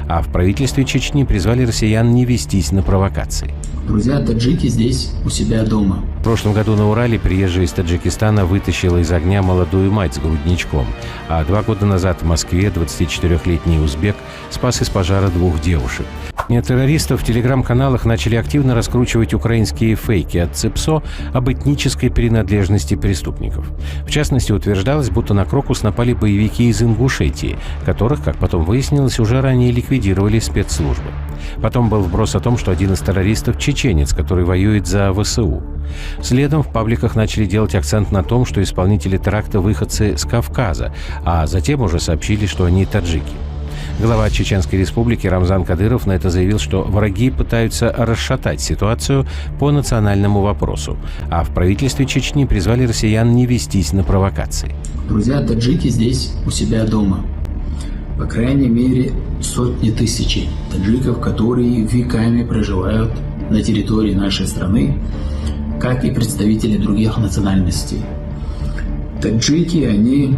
а в правительстве Чечни призвали россиян не вестись на провокации. Друзья, таджики здесь, у себя дома. В прошлом году на Урале приезжая из Таджикистана вытащила из огня молодую мать с грудничком, а 2 года назад в Москве 24-летний узбек спас из пожара 2 девушек. Террористов в телеграм-каналах начали активно раскручивать украинские фейки от ЦИПСО об этнической принадлежности преступников. В частности, утверждалось, будто на Крокус напали боевики из Ингушетии, которых, как потом выяснилось, уже ранее ликвидировали спецслужбы. Потом был вброс о том, что один из террористов – чеченец, который воюет за ВСУ. Следом в пабликах начали делать акцент на том, что исполнители теракта – выходцы с Кавказа, а затем уже сообщили, что они таджики. Глава Чеченской республики Рамзан Кадыров на это заявил, что враги пытаются расшатать ситуацию по национальному вопросу, а в правительстве Чечни призвали россиян не вестись на провокации. Друзья, таджики здесь, у себя дома. По крайней мере, сотни тысяч таджиков, которые веками проживают на территории нашей страны, как и представители других национальностей. Таджики, они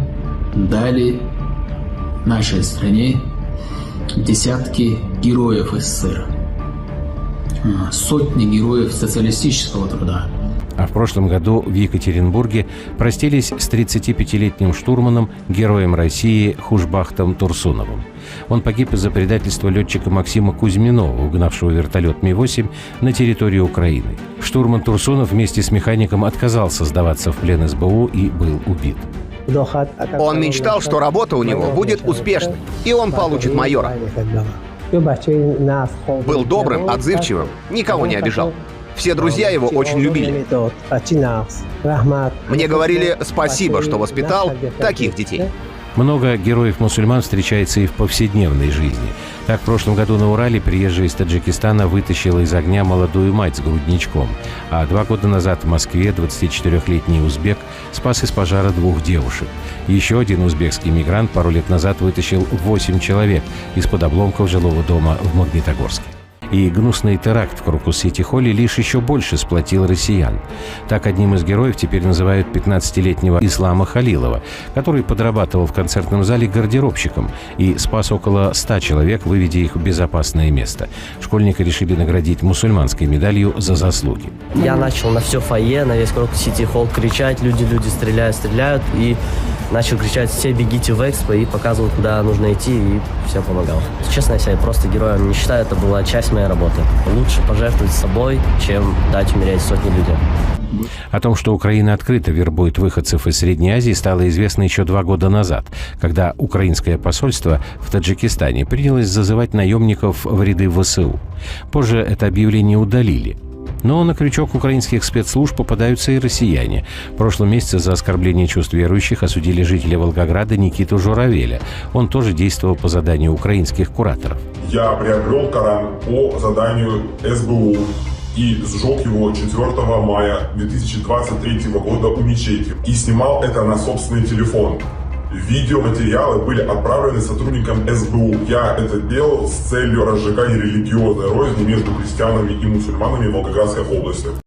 дали нашей стране десятки героев СССР, сотни героев социалистического труда. А в прошлом году в Екатеринбурге простились с 35-летним штурманом, героем России Хушбахтом Турсуновым. Он погиб из-за предательства летчика Максима Кузьминова, угнавшего вертолет Ми-8 на территории Украины. Штурман Турсунов вместе с механиком отказался сдаваться в плен СБУ и был убит. Он мечтал, что работа у него будет успешной, и он получит майора. Был добрым, отзывчивым, никого не обижал. Все друзья его очень любили. Мне говорили спасибо, что воспитал таких детей. Много героев-мусульман встречается и в повседневной жизни. Так, в прошлом году на Урале приезжая из Таджикистана вытащила из огня молодую мать с грудничком, а 2 года назад в Москве 24-летний узбек спас из пожара 2 девушек. Еще один узбекский мигрант пару лет назад вытащил 8 человек из-под обломков жилого дома в Магнитогорске. И гнусный теракт в Крокус-Сити-Холле лишь еще больше сплотил россиян. Так, одним из героев теперь называют 15-летнего Ислама Халилова, который подрабатывал в концертном зале гардеробщиком и спас около 100 человек, выведя их в безопасное место. Школьника решили наградить мусульманской медалью за заслуги. Я начал на все фойе, на весь Крокус-Сити-Холл кричать, люди стреляют, и начал кричать: все бегите в Экспо, и показывал, куда нужно идти, и все помогал. Честно, я себя просто героем не считаю, это была часть моей работы. Лучше пожертвовать собой, чем дать умереть сотни людям. О том, что Украина открыто вербует выходцев из Средней Азии, стало известно еще 2 года назад, когда украинское посольство в Таджикистане принялось зазывать наемников в ряды ВСУ. Позже это объявление удалили. Но на крючок украинских спецслужб попадаются и россияне. В прошлом месяце за оскорбление чувств верующих осудили жителя Волгограда Никиту Журавеля. Он тоже действовал по заданию украинских кураторов. Я приобрел Коран по заданию СБУ и сжег его 4 мая 2023 года у мечети. И снимал это на собственный телефон. Видеоматериалы были отправлены сотрудникам СБУ. Я это делал с целью разжигания религиозной розни между христианами и мусульманами в Волгоградской области.